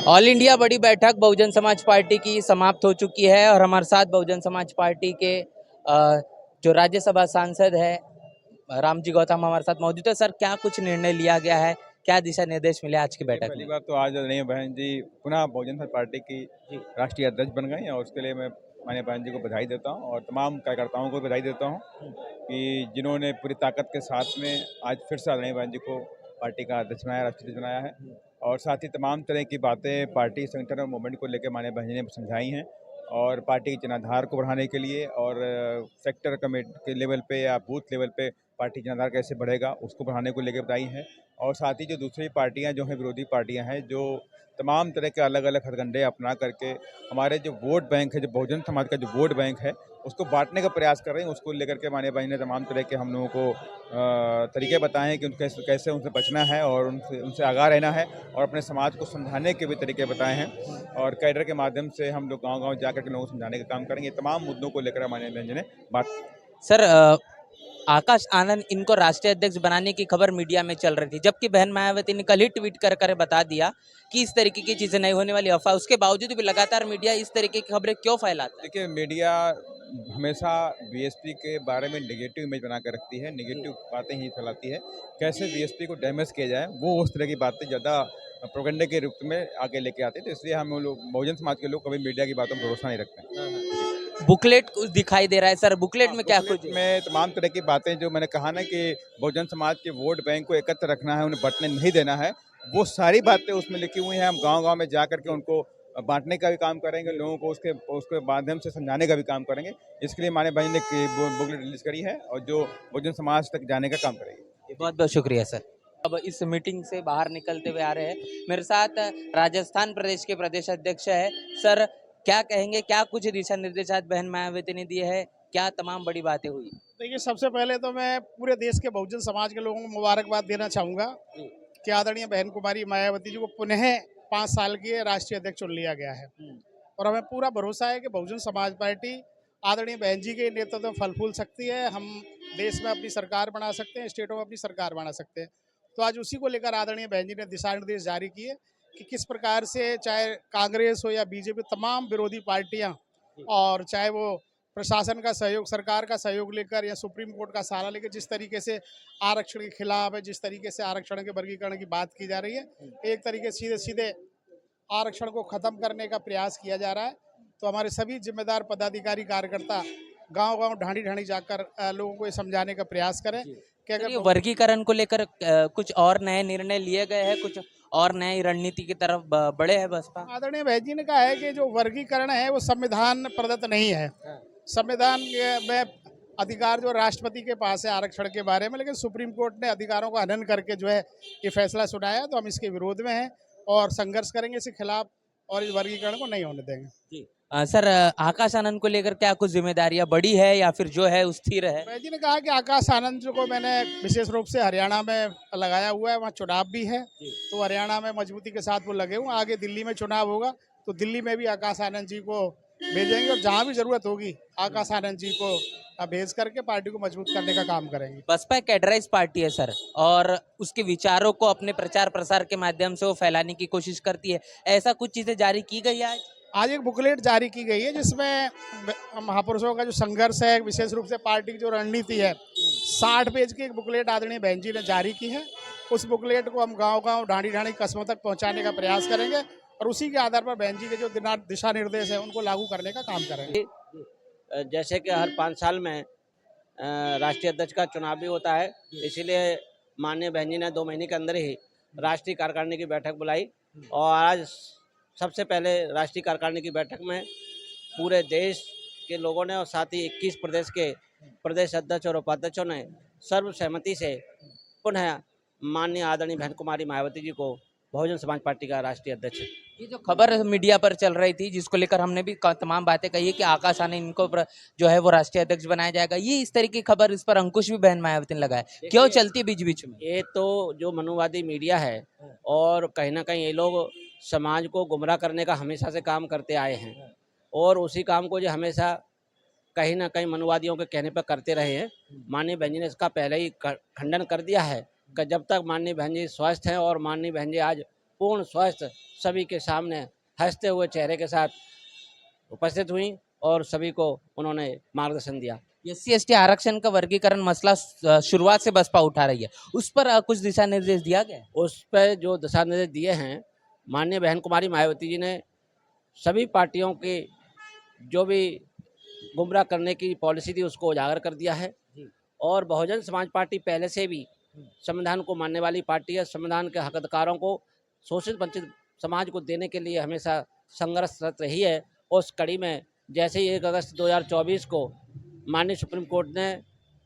All India बड़ी बैठक Bahujan Samaj party की समाप्त हो चुकी है और हमारे साथ बहुजन समाज पार्टी के जो राज्यसभा सांसद है रामजी गौतम हमारे साथ मौजूद है। सर, क्या कुछ निर्णय लिया गया है, क्या दिशा निर्देश मिले आज की बैठक पहली में? बात तो आज आदरणीय बहन जी पुनः बहुजन समाज पार्टी की राष्ट्रीय अध्यक्ष बन गई और उसके लिए मैं माननीय बहन जी को बधाई देता हूं और तमाम कार्यकर्ताओं को बधाई देता हूं कि जिन्होंने पूरी ताकत के साथ में आज फिर से आदरणीय बहन जी को पार्टी का अध्यक्ष बनाया, राष्ट्रीय अध्यक्ष बनाया है। और साथ ही तमाम तरह की बातें पार्टी संगठन और मूवमेंट को लेकर माननीय बहन जी ने समझाई हैं और पार्टी के जनाधार को बढ़ाने के लिए और सेक्टर कमेटी के लेवल पे या बूथ लेवल पे पार्टी जनाधार कैसे बढ़ेगा उसको बढ़ाने को लेकर बताई हैं। और साथ ही जो दूसरी पार्टियां जो हैं, विरोधी पार्टियां हैं, जो तमाम तरह के अलग अलग हथकंडे अपना करके हमारे जो वोट बैंक है, जो बहुजन समाज का जो वोट बैंक है, उसको बांटने का प्रयास कर रहे हैं। उसको लेकर के माननीय भाई ने तमाम तरह के हम लोगों को तरीके बताए हैं कि उनके कैसे उनसे बचना है और उनसे उनसे आगाह रहना है और अपने समाज को समझाने के भी तरीके बताए हैं। और कैडर के माध्यम से हम लोग गाँव-गाँव जाकर के लोगों को समझाने का काम करेंगे। ये तमाम मुद्दों को लेकर माननीय बहन जी ने बात। सर, आकाश आनंद इनको राष्ट्रीय अध्यक्ष बनाने की खबर मीडिया में चल रही थी, जबकि बहन मायावती ने कल ही ट्वीट कर बता दिया कि इस तरीके की चीजें नहीं होने वाली अफवाह। उसके बावजूद भी लगातार मीडिया इस तरीके की खबरें क्यों फैलाता है? देखिए, मीडिया हमेशा बीएसपी के बारे में नेगेटिव इमेज बना कर रखती है, नेगेटिव बातें ही फैलाती है। कैसे बीएसपी को डैमेज किया जाए, वो उस तरह की बातें ज़्यादा प्रोपेगेंडा के रूप में आगे लेके आते हैं। तो इसलिए हम लोग बहुजन समाज के लोग कभी मीडिया की बातों पर भरोसा नहीं रखते हैं। बुकलेट कुछ दिखाई दे रहा है सर, बुकलेट हाँ, में क्या बुकलेट कुछ है? में तमाम तरह की बातें जो मैंने कहा ना कि बहुजन समाज के वोट बैंक को एकत्र रखना है, उन्हें बँटने नहीं देना है, वो सारी बातें उसमें लिखी हुई हैं। हम गाँव-गाँव में जा कर के उनको बाँटने का भी काम करेंगे, लोगों को उसके उसके माध्यम से समझाने का भी काम करेंगे। इसके लिए माननीय भाई ने बुकलेट रिलीज़ करी है और जो बहुजन समाज तक जाने का काम करेगी। बहुत बहुत शुक्रिया सर। अब इस मीटिंग से बाहर निकलते हुए आ रहे हैं मेरे साथ राजस्थान प्रदेश के प्रदेश अध्यक्ष है। सर, क्या कहेंगे, क्या कुछ दिशा निर्देश आज बहन मायावती ने दिए है, क्या तमाम बड़ी बातें हुई? देखिए, सबसे पहले तो मैं पूरे देश के बहुजन समाज के लोगों को मुबारकबाद देना चाहूँगा कि आदरणीय बहन कुमारी मायावती जी को पुनः 5 साल के राष्ट्रीय अध्यक्ष चुन लिया गया है। और हमें पूरा भरोसा है कि बहुजन समाज पार्टी आदरणीय बहन जी के नेतृत्व में फल फूल सकती है। हम देश में अपनी सरकार बना सकते हैं, स्टेटों में अपनी सरकार बना सकते हैं। तो आज उसी को लेकर आदरणीय बहन जी ने दिशा निर्देश जारी किए कि किस प्रकार से चाहे कांग्रेस हो या बीजेपी, तमाम विरोधी पार्टियां, और चाहे वो प्रशासन का सहयोग, सरकार का सहयोग लेकर या सुप्रीम कोर्ट का सहारा लेकर जिस तरीके से आरक्षण के खिलाफ है, जिस तरीके से आरक्षण के वर्गीकरण की बात की जा रही है, एक तरीके से सीधे सीधे आरक्षण को खत्म करने का प्रयास किया जा रहा है। तो हमारे सभी जिम्मेदार पदाधिकारी कार्यकर्ता गांव-गांव, ढाणी-ढाणी जाकर लोगों को ये समझाने का प्रयास करें कि सर, अगर ये वर्गीकरण को लेकर कुछ और नए निर्णय लिए गए हैं, कुछ और नई रणनीति की तरफ बढ़े है बसपा? आदरणीय बहन जी ने कहा है कि जो वर्गीकरण है वो संविधान प्रदत्त नहीं है। संविधान में अधिकार जो राष्ट्रपति के पास है आरक्षण के बारे में, लेकिन सुप्रीम कोर्ट ने अधिकारों का हनन करके जो है ये फैसला सुनाया। तो हम इसके विरोध में हैं और संघर्ष करेंगे इसके खिलाफ और इस वर्गीकरण को नहीं होने देंगे। जी। सर, आकाश आनंद को लेकर क्या कुछ जिम्मेदारियां बड़ी है या फिर जो है स्थिर है? बहन जी ने कहा कि आकाश आनंद जी को मैंने विशेष रूप से हरियाणा में लगाया हुआ है, वहाँ चुनाव भी है, तो हरियाणा में मजबूती के साथ वो लगे हुए। आगे दिल्ली में चुनाव होगा तो दिल्ली में भी आकाश आनंद जी को भेजेंगे और जहाँ भी जरूरत होगी आकाश आनंद जी को भेज करके पार्टी को मजबूत करने का काम करेंगे। बसपा एक कैडराइज पार्टी है सर, और उसके विचारों को अपने प्रचार प्रसार के माध्यम से वो फैलाने की कोशिश करती है। ऐसा कुछ चीजें जारी की गई है आज एक बुकलेट जारी की गई है जिसमें महापुरुषों का जो संघर्ष है, विशेष रूप से पार्टी की जो रणनीति है, 60 पेज की एक बुकलेट आदरणीय बहन जी ने जारी की है। उस बुकलेट को हम गांव-गांव, ढाणी-ढाणी कस्बों तक पहुंचाने का प्रयास करेंगे और उसी के आधार पर बहन जी के जो दिशा निर्देश है उनको लागू करने का काम करेंगे। जैसे कि हर 5 साल में राष्ट्रीय अध्यक्ष का चुनाव भी होता है, इसीलिए माननीय बहन जी ने 2 महीने के अंदर ही राष्ट्रीय कार्यकारिणी की बैठक बुलाई और आज सबसे पहले राष्ट्रीय कार्यकारिणी की बैठक में पूरे देश के लोगों ने और साथ ही 21 प्रदेश के प्रदेश अध्यक्ष और उपाध्यक्षों ने सर्वसहमति से पुनः माननीय आदरणीय बहन कुमारी मायावती जी को बहुजन समाज पार्टी का राष्ट्रीय अध्यक्ष। ये जो खबर मीडिया पर चल रही थी, जिसको लेकर हमने भी तमाम बातें कही है कि आकाश आनंद इनको जो है वो राष्ट्रीय अध्यक्ष बनाया जाएगा, ये इस तरह की खबर, इस पर अंकुश भी बहन मायावती ने लगाया, क्यों चलती बीच बीच में? ये तो जो मनुवादी मीडिया है और कहीं ना कहीं ये लोग समाज को गुमराह करने का हमेशा से काम करते आए हैं और उसी काम को जो हमेशा कहीं ना कहीं मनुवादियों के कहने पर करते रहे हैं। माननीय बहन जी ने इसका पहले ही खंडन कर दिया है कि जब तक माननीय बहन जी स्वस्थ हैं और माननीय बहन जी आज पूर्ण स्वस्थ सभी के सामने हंसते हुए चेहरे के साथ उपस्थित हुई और सभी को उन्होंने मार्गदर्शन दिया। SC/ST आरक्षण का वर्गीकरण मसला शुरुआत से बसपा उठा रही है, उस पर कुछ दिशा निर्देश दिया गया है? उस पर जो दिशा निर्देश दिए हैं, माननीय बहन कुमारी मायावती जी ने सभी पार्टियों के जो भी गुमराह करने की पॉलिसी थी उसको उजागर कर दिया है। और बहुजन समाज पार्टी पहले से भी संविधान को मानने वाली पार्टी है। संविधान के हक अधिकारों को शोषित वंचित समाज को देने के लिए हमेशा संघर्षरत रही है। उस कड़ी में जैसे ही 1 अगस्त 2024 को माननीय सुप्रीम कोर्ट ने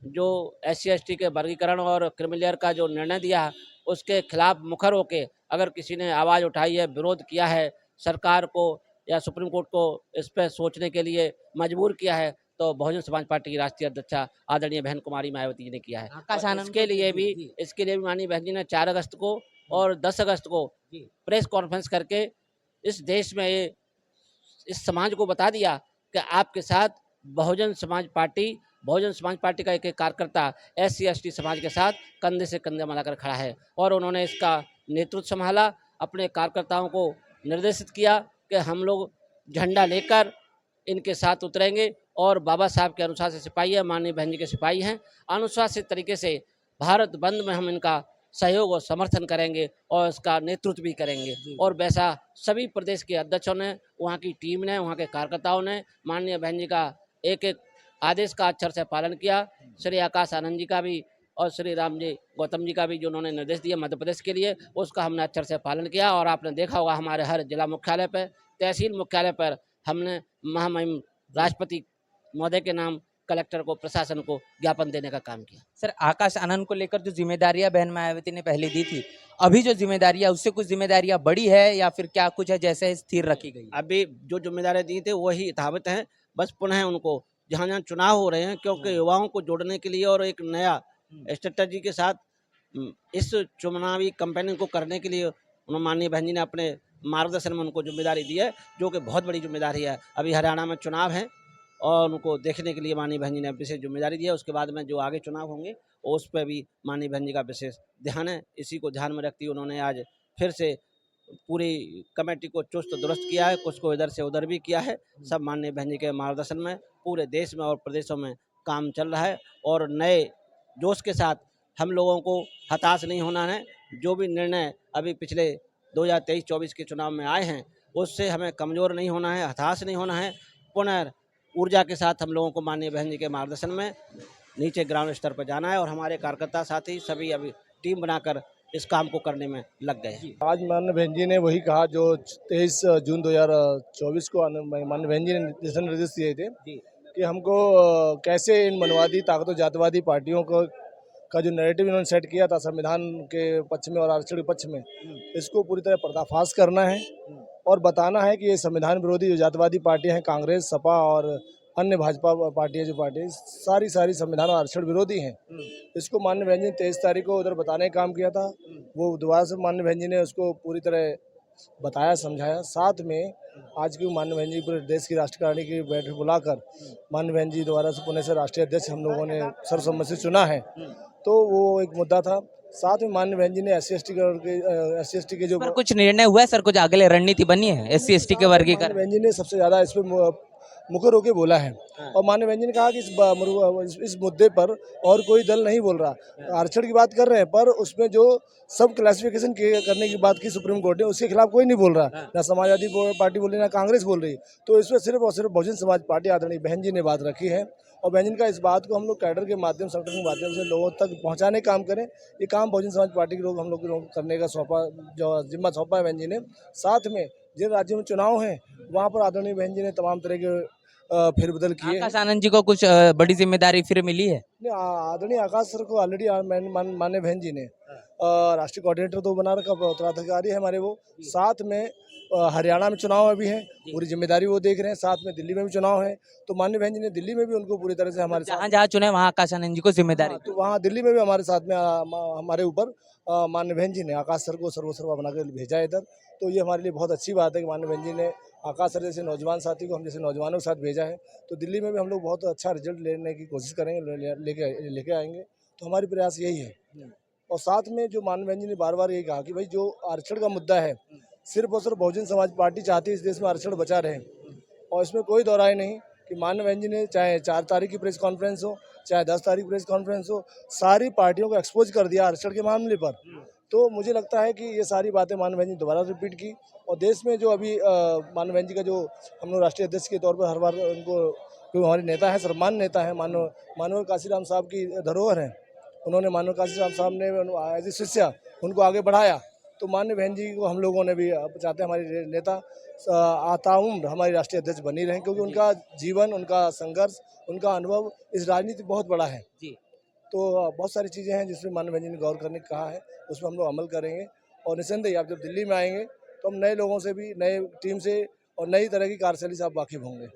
जो SC/ST के वर्गीकरण और क्रिमिलेयर का जो निर्णय दिया, उसके खिलाफ मुखर होके अगर किसी ने आवाज़ उठाई है, विरोध किया है, सरकार को या सुप्रीम कोर्ट को इस पर सोचने के लिए मजबूर किया है, तो बहुजन समाज पार्टी की राष्ट्रीय अध्यक्षा आदरणीय बहन कुमारी मायावती जी ने किया है। आकाश और आनंद इसके लिए भी माननीय बहन जी ने 4 अगस्त को और 10 अगस्त को प्रेस कॉन्फ्रेंस करके इस देश में इस समाज को बता दिया कि आपके साथ बहुजन समाज पार्टी का एक कार्यकर्ता SC/ST समाज के साथ कंधे से कंधे मिलाकर खड़ा है। और उन्होंने इसका नेतृत्व संभाला, अपने कार्यकर्ताओं को निर्देशित किया कि हम लोग झंडा लेकर इनके साथ उतरेंगे और बाबा साहब के अनुशासित सिपाही है, माननीय बहन जी के सिपाही हैं, अनुशासित तरीके से भारत बंद में हम इनका सहयोग और समर्थन करेंगे और इसका नेतृत्व भी करेंगे। और वैसा सभी प्रदेश के अध्यक्षों ने, वहाँ की टीम ने, वहाँ के कार्यकर्ताओं ने माननीय बहन जी का एक एक आदेश का अक्षर से पालन किया। श्री आकाश आनंद जी का भी और श्री राम जी गौतम जी का भी जो उन्होंने निर्देश दिया मध्य प्रदेश के लिए, उसका हमने अक्षर से पालन किया। और आपने देखा होगा हमारे हर जिला मुख्यालय पर, तहसील मुख्यालय पर हमने महामहिम राष्ट्रपति महोदय के नाम कलेक्टर को, प्रशासन को ज्ञापन देने का काम किया। सर, आकाश आनंद को लेकर जो जिम्मेदारियां बहन मायावती ने पहले दी थी, अभी जो जिम्मेदारियां उससे कुछ जिम्मेदारियां बढ़ी है या फिर क्या कुछ है जैसे स्थिर रखी गई? अभी जो जिम्मेदारियां दी थे वही यथावत हैं, बस पुनः उनको जहाँ जहाँ चुनाव हो रहे हैं, क्योंकि युवाओं को जोड़ने के लिए और एक नया स्ट्रेटजी के साथ इस चुनावी कैंपेनिंग को करने के लिए उन्होंने माननीय बहन जी ने अपने मार्गदर्शन में उनको जिम्मेदारी दी है, जो कि बहुत बड़ी जिम्मेदारी है। अभी हरियाणा में चुनाव है और उनको देखने के लिए माननीय बहन जी ने विशेष जिम्मेदारी दी है। उसके बाद में जो आगे चुनाव होंगे उस पर भी माननीय बहन जी का विशेष ध्यान है। इसी को ध्यान में रखती उन्होंने आज फिर से पूरी कमेटी को चुस्त दुरुस्त किया है, कुछ को इधर से उधर भी किया है। सब माननीय बहन जी के मार्गदर्शन में पूरे देश में और प्रदेशों में काम चल रहा है और नए जोश के साथ हम लोगों को हताश नहीं होना है। जो भी निर्णय अभी पिछले 2023-24 के चुनाव में आए हैं, उससे हमें कमज़ोर नहीं होना है, हताश नहीं होना है। पुनः ऊर्जा के साथ हम लोगों को माननीय बहन जी के मार्गदर्शन में नीचे ग्राउंड स्तर पर जाना है और हमारे कार्यकर्ता साथी सभी अभी टीम बनाकर इस काम को करने में लग गए हैं। आज माननीय बहन जी ने वही कहा जो 23 जून 2024 को माननीय बहन जी ने दिशा निर्देश दिए थे कि हमको कैसे इन मनवादी ताकतों जातिवादी पार्टियों को का जो नैरेटिव इन्होंने सेट किया था संविधान के पक्ष में और आरक्षण के पक्ष में, इसको पूरी तरह पर्दाफाश करना है और बताना है कि ये संविधान विरोधी जो जातिवादी पार्टियां हैं, कांग्रेस, सपा और अन्य भाजपा पार्टियां, जो पार्टी सारी संविधान और आरक्षण विरोधी हैं। इसको माननीय बहन जी ने 23 तारीख को उधर बताने का काम किया था। वो दोबारा से माननीय बहन जी ने उसको पूरी तरह बताया, समझाया। साथ में आज की माननीय बहन जी पूरे देश की राष्ट्रकारिणी की बैठक बुलाकर माननीय बहन जी द्वारा से पुणे से राष्ट्रीय अध्यक्ष हम लोगों ने सर्वसम्मति से चुना है, तो वो एक मुद्दा था। साथ में माननीय बहन जी ने SC/ST के जो कुछ निर्णय हुआ है सर, कुछ आगे रणनीति बनी है SC/ST के वर्गीकरण? बहन जी ने सबसे ज्यादा इस पर मुखर होकर बोला है और माननीय बहन जी ने कहा कि इस मुद्दे पर और कोई दल नहीं बोल रहा। आरक्षण की बात कर रहे हैं पर उसमें जो सब क्लासिफिकेशन करने की बात की सुप्रीम कोर्ट ने, उसके खिलाफ कोई नहीं बोल रहा, ना समाजवादी पार्टी बोल रही, ना कांग्रेस बोल रही। तो इसमें सिर्फ और सिर्फ बहुजन समाज पार्टी आदरणीय बहन जी ने बात रखी है और बहन जी का इस बात को हम लोग कैडर के माध्यम, संगठन के माध्यम से लोगों तक पहुँचाने का काम करें। ये काम बहुजन समाज पार्टी के लोग हम लोग करने का जिम्मा सौंपा है बहन जी ने। साथ में जिन राज्यों में चुनाव हैं वहाँ पर आदरणीय बहन जी ने तमाम तरह के फेरबदल किए। आकाश आनंद जी को कुछ बड़ी जिम्मेदारी फिर मिली है? आदरणीय आकाश सर को ऑलरेडी माननीय बहन जी ने राष्ट्रीय कोऑर्डिनेटर तो बना रखा, उत्तराधिकारी है हमारे वो। साथ में हरियाणा में चुनाव अभी हैं, पूरी जिम्मेदारी वो देख रहे हैं। साथ में दिल्ली में भी चुनाव है, तो माननीय बहन जी ने दिल्ली में भी उनको पूरी तरह से हमारे जहाँ जहाँ चुने वहाँ आकाश आनंद जी को जिम्मेदारी। तो वहाँ दिल्ली में भी हमारे साथ में हमारे ऊपर माननीय बहन जी ने आकाश सर को सर्वसर्वा बना कर भेजा है इधर। तो ये हमारे लिए बहुत अच्छी बात है कि माननीय बहन जी ने आकाश सर जैसे नौजवान साथी को हम जैसे नौजवानों के साथ भेजा है। तो दिल्ली में भी हम लोग बहुत अच्छा रिजल्ट लेने की कोशिश करेंगे, लेके आएंगे। तो हमारी प्रयास यही है और साथ में जो माननीय बहन जी ने बार बार यही कहा कि भाई जो आरक्षण का मुद्दा है, सिर्फ और सिर्फ बहुजन समाज पार्टी चाहती है इस देश में आरक्षण बचा रहे, और इसमें कोई दो राय नहीं कि माननीय बहन जी ने चाहे 4 तारीख की प्रेस कॉन्फ्रेंस हो, चाहे 10 तारीख प्रेस कॉन्फ्रेंस हो, सारी पार्टियों को एक्सपोज कर दिया आरक्षण के मामले पर। तो मुझे लगता है कि ये सारी बातें माननीय बहन जी दोबारा रिपीट की, और देश में जो अभी माननीय बहन जी का जो हम लोग राष्ट्रीय अध्यक्ष के तौर पर हर बार उनको, जो हमारे नेता है, सम्मान नेता है, मानव काशीराम साहब की धरोहर है, उन्होंने मानव काशीराम साहब ने एज ए शिष्या उनको आगे बढ़ाया। तो माननीय बहन जी को हम लोगों ने भी चाहते हैं हमारे नेता आताउम्र हमारी राष्ट्रीय अध्यक्ष बनी रहें, क्योंकि उनका जीवन, उनका संघर्ष, उनका अनुभव इस राजनीति बहुत बड़ा है। जी। तो बहुत सारी चीज़ें हैं जिसमें माननीय बहन जी ने गौर करने को कहा है, उसमें हम लोग अमल करेंगे। और निसंदेह आप जब दिल्ली में आएंगे तो हम नए लोगों से भी, नए टीम से और नई तरह की कार्यशैली से आप वाकिफ होंगे।